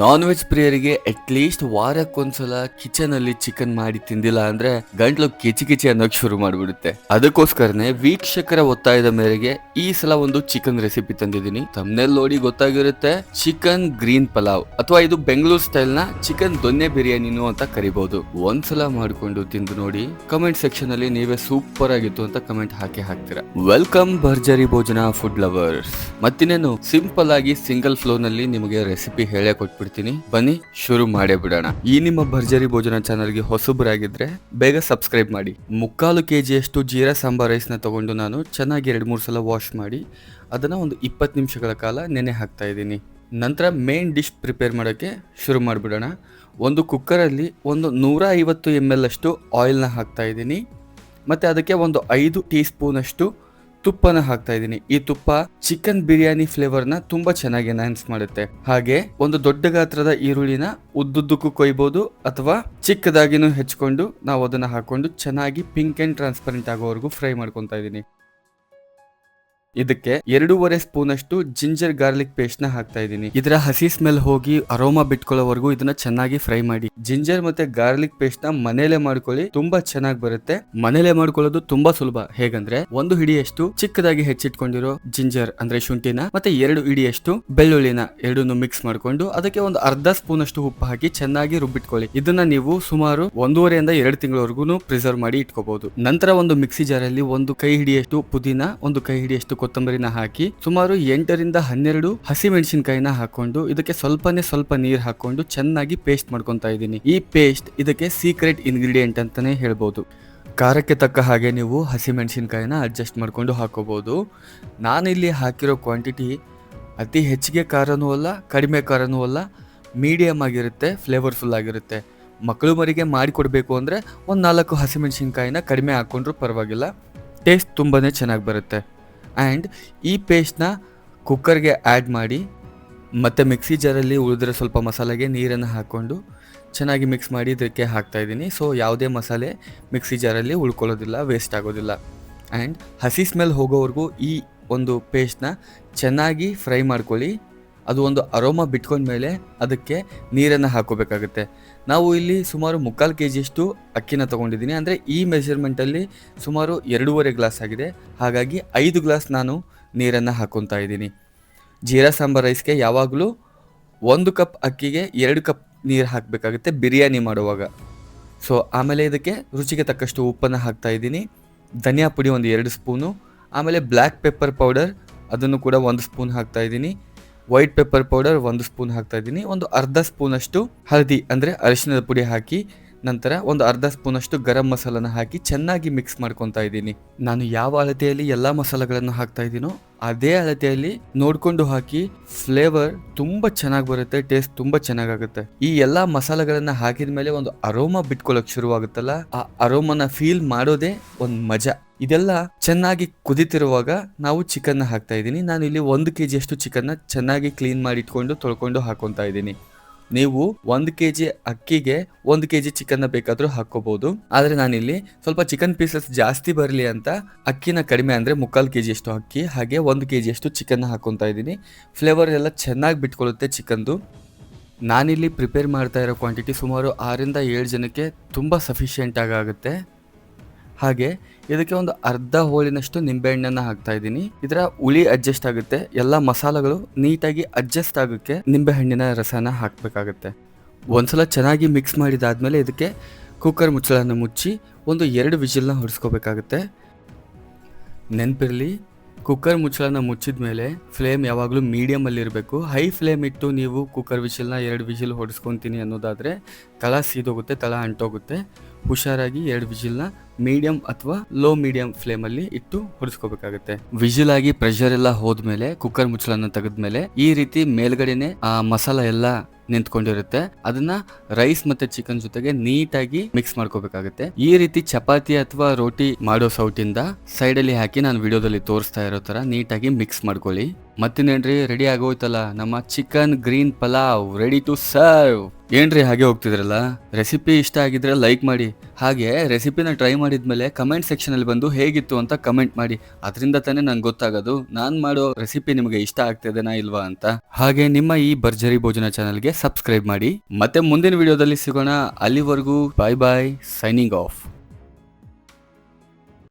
Non veg ಪ್ರಿಯರಿಗೆ at least ವಾರಕ್ಕೊಂದ್ಸಲ kitchen ಅಲ್ಲಿ chicken ಮಾಡಿ ತಿಂದಿಲ್ಲ ಅಂದ್ರೆ ಗಂಟ್ಲು ಕಿಚಿ ಕಿಚಿ ಅನ್ನೋಕ್ ಶುರು ಮಾಡ್ಬಿಡುತ್ತೆ. ಅದಕ್ಕೋಸ್ಕರನೇ ವೀಕ್ಷಕರ ಒತ್ತಾಯದ ಮೇರೆಗೆ ಈ ಸಲ ಒಂದು ಚಿಕನ್ ರೆಸಿಪಿ ತಂದಿದ್ದೀನಿ. ತಮ್ನೆಲ್ ನೋಡಿ ಗೊತ್ತಾಗಿರುತ್ತೆ, ಚಿಕನ್ ಗ್ರೀನ್ ಪಲಾವ್ ಅಥವಾ ಇದು ಬೆಂಗಳೂರು ಸ್ಟೈಲ್ ನ ಚಿಕನ್ ದೊನ್ನೆ ಬಿರಿಯಾನಿನು ಅಂತ ಕರಿಬಹುದು. ಒಂದ್ಸಲ ಮಾಡ್ಕೊಂಡು ತಿಂದು ನೋಡಿ, ಕಮೆಂಟ್ ಸೆಕ್ಷನ್ ಅಲ್ಲಿ ನೀವೇ ಸೂಪರ್ ಆಗಿತ್ತು ಅಂತ ಕಮೆಂಟ್ ಹಾಕ್ತೀರಾ. ವೆಲ್ಕಮ್ ಭರ್ಜರಿ ಭೋಜನ ಫುಡ್ ಲವರ್ಸ್. ಮತ್ತಿನ್ನೇನು ಸಿಂಪಲ್ ಆಗಿ ಸಿಂಗಲ್ ಫ್ಲೋ ನಲ್ಲಿ ನಿಮಗೆ ರೆಸಿಪಿ ಹೇಳೇ ಕೊಟ್ಬಿಡ್ತೀನಿ. ಬನ್ನಿ ಶುರು ಮಾಡೇ ಬಿಡೋಣ. ಈ ನಿಮ್ಮ ಭರ್ಜರಿ ಭೋಜನ ಚಾನಲ್ಗೆ ಹೊಸಬರಾಗಿದ್ರೆ ಬೇಗ ಸಬ್ಸ್ಕ್ರೈಬ್ ಮಾಡಿ. 3/4 kg ಜೀರಾ ಸಾಂಬಾರ್ ರೈಸ್ ನ ತಗೊಂಡು ನಾನು ಚೆನ್ನಾಗಿ 2-3 ಸಲ ವಾಶ್ ಮಾಡಿ ಅದನ್ನ ಒಂದು 20 ನಿಮಿಷಗಳ ಕಾಲ ನೆನೆ ಹಾಕ್ತಾ ಇದ್ದೀನಿ. ನಂತರ ಮೇನ್ ಡಿಶ್ ಪ್ರಿಪೇರ್ ಮಾಡೋಕ್ಕೆ ಶುರು ಮಾಡಿಬಿಡೋಣ. ಒಂದು ಕುಕ್ಕರಲ್ಲಿ ಒಂದು 150 ml ಅಷ್ಟು ಆಯಿಲ್ನ ಹಾಕ್ತಾ ಇದ್ದೀನಿ. ಮತ್ತು ಅದಕ್ಕೆ ಒಂದು 5 ಟೀ ಸ್ಪೂನ್ ಅಷ್ಟು ತುಪ್ಪನ ಹಾಕ್ತಾ ಇದ್ದೀನಿ. ಈ ತುಪ್ಪ ಚಿಕನ್ ಬಿರಿಯಾನಿ ಫ್ಲೇವರ್ನ ತುಂಬಾ ಚೆನ್ನಾಗಿ ಎನ್ಹಾನ್ಸ್ ಮಾಡುತ್ತೆ. ಹಾಗೆ ಒಂದು ದೊಡ್ಡ ಗಾತ್ರದ ಈರುಳ್ಳಿನ ಉದ್ದುದ್ದಕ್ಕೂ ಕೊಯ್ಬೋದು ಅಥವಾ ಚಿಕ್ಕದಾಗಿನೂ ಹೆಚ್ಕೊಂಡು ನಾವು ಅದನ್ನ ಹಾಕೊಂಡು ಚೆನ್ನಾಗಿ ಪಿಂಕ್ ಅಂಡ್ ಟ್ರಾನ್ಸ್ಪರೆಂಟ್ ಆಗೋವರೆಗೂ ಫ್ರೈ ಮಾಡ್ಕೊತಾ ಇದ್ದೀನಿ. ಇದಕ್ಕೆ 2.5 ಸ್ಪೂನ್ ಅಷ್ಟು ಜಿಂಜರ್ ಗಾರ್ಲಿಕ್ ಪೇಸ್ಟ್ ನ ಹಾಕ್ತಾ ಇದ್ದೀನಿ. ಇದರ ಹಸಿ ಸ್ಮೆಲ್ ಹೋಗಿ ಅರೋಮಾ ಬಿಟ್ಕೊಳ್ಳೋವರೆಗೂ ಇದನ್ನ ಚೆನ್ನಾಗಿ ಫ್ರೈ ಮಾಡಿ. ಜಿಂಜರ್ ಮತ್ತೆ ಗಾರ್ಲಿಕ್ ಪೇಸ್ಟ್ ನ ಮನೇಲೆ ಮಾಡ್ಕೊಳ್ಳಿ, ತುಂಬಾ ಚೆನ್ನಾಗಿ ಬರುತ್ತೆ. ಮನೇಲೆ ಮಾಡ್ಕೊಳ್ಳೋದು ತುಂಬಾ ಸುಲಭ. ಹೇಗಂದ್ರೆ 1 ಹಿಡಿಯಷ್ಟು ಚಿಕ್ಕದಾಗಿ ಹೆಚ್ಚಿಟ್ಕೊಂಡಿರೋ ಜಿಂಜರ್ ಅಂದ್ರೆ ಶುಂಠಿನ ಮತ್ತೆ 2 ಹಿಡಿಯಷ್ಟು ಬೆಳ್ಳುಳ್ಳಿನ ಎರಡನ್ನು ಮಿಕ್ಸ್ ಮಾಡ್ಕೊಂಡು ಅದಕ್ಕೆ ಒಂದು ಅರ್ಧ ಸ್ಪೂನ್ ಅಷ್ಟು ಉಪ್ಪು ಹಾಕಿ ಚೆನ್ನಾಗಿ ರುಬ್ಬಿಟ್ಕೊಳ್ಳಿ. ಇದನ್ನ ನೀವು ಸುಮಾರು 1.5 ಇಂದ 2 ತಿಂಗಳವರೆಗೂ ಪ್ರಿಸರ್ವ್ ಮಾಡಿ ಇಟ್ಕೋಬಹುದು. ನಂತರ ಒಂದು ಮಿಕ್ಸಿ ಜಾರಲ್ಲಿ 1 ಕೈ ಹಿಡಿಯಷ್ಟು ಪುದೀನ, 1 ಕೈ ಹಿಡಿಯಷ್ಟು ಕೊತ್ತಂಬರಿನ ಹಾಕಿ ಸುಮಾರು 8 ರಿಂದ 12 ಹಸಿ ಮೆಣಸಿನಕಾಯಿನ ಹಾಕೊಂಡು ಇದಕ್ಕೆ ಸ್ವಲ್ಪ ನೀರು ಹಾಕೊಂಡು ಚೆನ್ನಾಗಿ ಪೇಸ್ಟ್ ಮಾಡ್ಕೊಂತಾ ಇದ್ದೀನಿ. ಈ ಪೇಸ್ಟ್ ಇದಕ್ಕೆ ಸೀಕ್ರೆಟ್ ಇಂಗ್ರೀಡಿಯೆಂಟ್ ಅಂತಾನೆ ಹೇಳ್ಬೋದು. ಖಾರಕ್ಕೆ ತಕ್ಕ ಹಾಗೆ ನೀವು ಹಸಿ ಮೆಣಸಿನಕಾಯಿನ ಅಡ್ಜಸ್ಟ್ ಮಾಡ್ಕೊಂಡು ಹಾಕೋಬಹುದು. ನಾನಿಲ್ಲಿ ಹಾಕಿರೋ ಕ್ವಾಂಟಿಟಿ ಅತಿ ಹೆಚ್ಚಿಗೆ ಖಾರನೂ ಅಲ್ಲ, ಕಡಿಮೆ ಖಾರನೂ ಅಲ್ಲ, ಮೀಡಿಯಮ್ ಆಗಿರುತ್ತೆ, ಫ್ಲೇವರ್ಫುಲ್ ಆಗಿರುತ್ತೆ. ಮಕ್ಕಳು ಮರಿಗೆ ಮಾಡಿಕೊಡ್ಬೇಕು ಅಂದರೆ ಒಂದು 4 ಹಸಿಮೆಣಸಿನ್ಕಾಯಿನ ಕಡಿಮೆ ಹಾಕ್ಕೊಂಡ್ರೂ ಪರವಾಗಿಲ್ಲ, ಟೇಸ್ಟ್ ತುಂಬಾ ಚೆನ್ನಾಗಿ ಬರುತ್ತೆ. ಆ್ಯಂಡ್ ಈ ಪೇಸ್ಟ್ನ ಕುಕ್ಕರ್ಗೆ ಆ್ಯಡ್ ಮಾಡಿ ಮತ್ತು ಮಿಕ್ಸಿ ಜಾರಲ್ಲಿ ಉಳಿದ್ರೆ ಸ್ವಲ್ಪ ಮಸಾಲೆಗೆ ನೀರನ್ನು ಹಾಕ್ಕೊಂಡು ಚೆನ್ನಾಗಿ ಮಿಕ್ಸ್ ಮಾಡಿ ಇದಕ್ಕೆ ಹಾಕ್ತಾಯಿದ್ದೀನಿ. ಸೊ ಯಾವುದೇ ಮಸಾಲೆ ಮಿಕ್ಸಿ ಜಾರಲ್ಲಿ ಉಳ್ಕೊಳ್ಳೋದಿಲ್ಲ, ವೇಸ್ಟ್ ಆಗೋದಿಲ್ಲ. ಆ್ಯಂಡ್ ಹಸಿ ಸ್ಮೆಲ್ ಹೋಗೋವರೆಗೂ ಈ ಒಂದು ಪೇಸ್ಟ್ನ ಚೆನ್ನಾಗಿ ಫ್ರೈ ಮಾಡ್ಕೊಳ್ಳಿ. ಅದು ಒಂದು ಅರೋಮಾ ಬಿಟ್ಕೊಂಡ್ಮೇಲೆ ಅದಕ್ಕೆ ನೀರನ್ನು ಹಾಕೋಬೇಕಾಗುತ್ತೆ. ನಾವು ಇಲ್ಲಿ ಸುಮಾರು 3/4 kg ಅಕ್ಕಿನ ತೊಗೊಂಡಿದ್ದೀನಿ. ಅಂದರೆ ಈ ಮೆಜರ್ಮೆಂಟಲ್ಲಿ ಸುಮಾರು 2.5 ಗ್ಲಾಸ್ ಆಗಿದೆ. ಹಾಗಾಗಿ 5 ಗ್ಲಾಸ್ ನಾನು ನೀರನ್ನು ಹಾಕ್ಕೊತಾ ಇದ್ದೀನಿ. ಜೀರಾ ಸಾಂಬಾರ್ ರೈಸ್ಗೆ ಯಾವಾಗಲೂ 1 ಕಪ್ ಅಕ್ಕಿಗೆ 2 ಕಪ್ ನೀರು ಹಾಕಬೇಕಾಗುತ್ತೆ ಬಿರಿಯಾನಿ ಮಾಡುವಾಗ. ಸೊ ಆಮೇಲೆ ಇದಕ್ಕೆ ರುಚಿಗೆ ತಕ್ಕಷ್ಟು ಉಪ್ಪನ್ನು ಹಾಕ್ತಾ ಇದ್ದೀನಿ. ಧನಿಯಾ ಪುಡಿ ಒಂದು 2 ಸ್ಪೂನು, ಆಮೇಲೆ ಬ್ಲ್ಯಾಕ್ ಪೆಪ್ಪರ್ ಪೌಡರ್ ಅದನ್ನು ಕೂಡ 1 ಸ್ಪೂನ್ ಹಾಕ್ತಾ ಇದ್ದೀನಿ. ವೈಟ್ ಪೆಪ್ಪರ್ ಪೌಡರ್ 1 ಸ್ಪೂನ್ ಹಾಕ್ತಾ ಇದ್ದೀನಿ. ಒಂದು ಅರ್ಧ ಸ್ಪೂನ್ ಅಷ್ಟು ಹಳದಿ ಅಂದರೆ ಅರಿಶಿಣದ ಪುಡಿ ಹಾಕಿ, ನಂತರ ಒಂದು ಅರ್ಧ ಸ್ಪೂನ್ ಅಷ್ಟು ಗರಂ ಮಸಾಲನ ಹಾಕಿ ಚೆನ್ನಾಗಿ ಮಿಕ್ಸ್ ಮಾಡ್ಕೊತಾ ಇದ್ದೀನಿ. ನಾನು ಯಾವ ಅಳತೆಯಲ್ಲಿ ಎಲ್ಲ ಮಸಾಲೆಗಳನ್ನು ಹಾಕ್ತಾ ಇದ್ದೀನೋ ಅದೇ ಅಳತೆಯಲ್ಲಿ ನೋಡ್ಕೊಂಡು ಹಾಕಿ. ಫ್ಲೇವರ್ ತುಂಬ ಚೆನ್ನಾಗಿ ಬರುತ್ತೆ, ಟೇಸ್ಟ್ ತುಂಬ ಚೆನ್ನಾಗಾಗುತ್ತೆ. ಈ ಎಲ್ಲ ಮಸಾಲೆಗಳನ್ನ ಹಾಕಿದ ಮೇಲೆ ಒಂದು ಅರೋಮಾ ಬಿಟ್ಕೊಳ್ಳೋಕೆ ಶುರುವಾಗುತ್ತಲ್ಲ, ಆ ಅರೋಮಾನ ಫೀಲ್ ಮಾಡೋದೇ ಒಂದು ಮಜಾ. ಇದೆಲ್ಲ ಚೆನ್ನಾಗಿ ಕುದಿತಿರುವಾಗ ನಾವು ಚಿಕನ್ನ ಹಾಕ್ತಾ ಇದ್ದೀನಿ. ನಾನು ಇಲ್ಲಿ 1 kg ಅಷ್ಟು ಚಿಕನ್ನ ಚೆನ್ನಾಗಿ ಕ್ಲೀನ್ ಮಾಡಿ ಇಟ್ಕೊಂಡು ತೊಳ್ಕೊಂಡು ಹಾಕೊತಾ ಇದ್ದೀನಿ. ನೀವು 1 kg ಅಕ್ಕಿಗೆ 1 kg ಚಿಕನ್ನ ಬೇಕಾದರೂ ಹಾಕೋಬಹುದು. ಆದರೆ ನಾನಿಲ್ಲಿ ಸ್ವಲ್ಪ ಚಿಕನ್ ಪೀಸಸ್ ಜಾಸ್ತಿ ಬರಲಿ ಅಂತ ಅಕ್ಕಿನ ಕಡಿಮೆ ಅಂದರೆ 3/4 kg ಅಷ್ಟು ಅಕ್ಕಿ ಹಾಗೆ 1 kg ಅಷ್ಟು ಚಿಕನ್ನ ಹಾಕೊತಾ ಇದ್ದೀನಿ. ಫ್ಲೇವರ್ ಎಲ್ಲ ಚೆನ್ನಾಗಿ ಬಿಟ್ಕೊಳ್ಳುತ್ತೆ ಚಿಕನ್ದು. ನಾನಿಲ್ಲಿ ಪ್ರಿಪೇರ್ ಮಾಡ್ತಾ ಇರೋ ಕ್ವಾಂಟಿಟಿ ಸುಮಾರು 6 ರಿಂದ 7 ಜನಕ್ಕೆ ತುಂಬ ಸಫಿಷಿಯೆಂಟ್ ಆಗುತ್ತೆ. ಹಾಗೆ ಇದಕ್ಕೆ ಒಂದು ಅರ್ಧ ಹೋಳಿನಷ್ಟು ನಿಂಬೆಹಣ್ಣನ್ನು ಹಾಕ್ತಾ ಇದ್ದೀನಿ. ಇದರ ಹುಳಿ ಅಡ್ಜಸ್ಟ್ ಆಗುತ್ತೆ, ಎಲ್ಲ ಮಸಾಲೆಗಳು ನೀಟಾಗಿ ಅಡ್ಜಸ್ಟ್ ಆಗೋಕ್ಕೆ ನಿಂಬೆಹಣ್ಣಿನ ರಸನ ಹಾಕಬೇಕಾಗುತ್ತೆ. ಒಂದ್ಸಲ ಚೆನ್ನಾಗಿ ಮಿಕ್ಸ್ ಮಾಡಿದಾದ್ಮೇಲೆ ಇದಕ್ಕೆ ಕುಕ್ಕರ್ ಮುಚ್ಚಳನ ಮುಚ್ಚಿ ಒಂದು 2 ವಿಜಿಲ್ನ ಹೊಡಿಸ್ಕೋಬೇಕಾಗುತ್ತೆ. ನೆನಪಿರಲಿ, ಕುಕ್ಕರ್ ಮುಚ್ಚಳನ ಮುಚ್ಚಿದ ಮೇಲೆ ಫ್ಲೇಮ್ ಯಾವಾಗಲೂ ಮೀಡಿಯಮಲ್ಲಿ ಇರಬೇಕು. ಹೈ ಫ್ಲೇಮ್ ಇಟ್ಟು ನೀವು ಕುಕ್ಕರ್ ವಿಜಿಲ್ನ 2 ವಿಜಿಲ್ ಹೊಡಿಸ್ಕೊತೀನಿ ಅನ್ನೋದಾದರೆ ತಳ ಸೀದೋಗುತ್ತೆ, ತಳ ಅಂಟೋಗುತ್ತೆ. ಹುಷಾರಾಗಿ 2 ವಿಜಿಲ್ನ ಮೀಡಿಯಂ ಅಥವಾ ಲೋ ಮೀಡಿಯಂ ಫ್ಲೇಮಲ್ಲಿ ಇಟ್ಟು ಹೊಡಿಸ್ಕೋಬೇಕಾಗುತ್ತೆ. ವಿಜಿಲ್ ಆಗಿ ಪ್ರೆಷರ್ ಎಲ್ಲ ಹೋದ್ಮೇಲೆ ಕುಕ್ಕರ್ ಮುಚ್ಚಳನ ತೆಗೆದ್ಮೇಲೆ ಈ ರೀತಿ ಮೇಲ್ಗಡೆನೆ ಆ ಮಸಾಲ ಎಲ್ಲ ನಿಂತ್ಕೊಂಡಿರುತ್ತೆ. ಅದನ್ನ ರೈಸ್ ಮತ್ತೆ ಚಿಕನ್ ಜೊತೆಗೆ ನೀಟಾಗಿ ಮಿಕ್ಸ್ ಮಾಡ್ಕೋಬೇಕಾಗುತ್ತೆ. ಈ ರೀತಿ ಚಪಾತಿ ಅಥವಾ ರೋಟಿ ಮಾಡೋ ಸೌಟಿಂದ ಸೈಡ್ ಅಲ್ಲಿ ಹಾಕಿ ನಾನು ವಿಡಿಯೋದಲ್ಲಿ ತೋರಿಸ್ತಾ ಇರೋ ತರ ನೀಟಾಗಿ ಮಿಕ್ಸ್ ಮಾಡ್ಕೊಳ್ಳಿ. ಮತ್ತಿನ್ನೇನ್ರಿ, ರೆಡಿ ಆಗೋಯ್ತಲ್ಲ ನಮ್ಮ chicken green pulao, ready to serve. ಏನ್ರಿ ಹಾಗೆ ಹೋಗ್ತಿದ್ರಲ್ಲ? ರೆಸಿಪಿ ಇಷ್ಟ ಆಗಿದ್ರೆ ಲೈಕ್ ಮಾಡಿ, ಹಾಗೆ ರೆಸಿಪಿನ ಟ್ರೈ ಮಾಡಿದ್ಮೇಲೆ ಕಮೆಂಟ್ ಸೆಕ್ಷನ್ ಅಲ್ಲಿ ಬಂದು ಹೇಗಿತ್ತು ಅಂತ ಕಮೆಂಟ್ ಮಾಡಿ. ಅದರಿಂದ ತಾನೇ ನಂಗೆ ಗೊತ್ತಾಗೋದು ನಾನ್ ಮಾಡೋ ರೆಸಿಪಿ ನಿಮಗೆ ಇಷ್ಟ ಆಗ್ತಿದೆನಾ ಇಲ್ವಾ ಅಂತ. ಹಾಗೆ ನಿಮ್ಮ ಈ ಭರ್ಜರಿ ಭೋಜನ ಚಾನಲ್ಗೆ ಸಬ್ಸ್ಕ್ರೈಬ್ ಮಾಡಿ. ಮತ್ತೆ ಮುಂದಿನ ವಿಡಿಯೋದಲ್ಲಿ ಸಿಗೋಣ. ಅಲ್ಲಿವರೆಗೂ ಬಾಯ್ ಬಾಯ್, ಸೈನಿಂಗ್ ಆಫ್.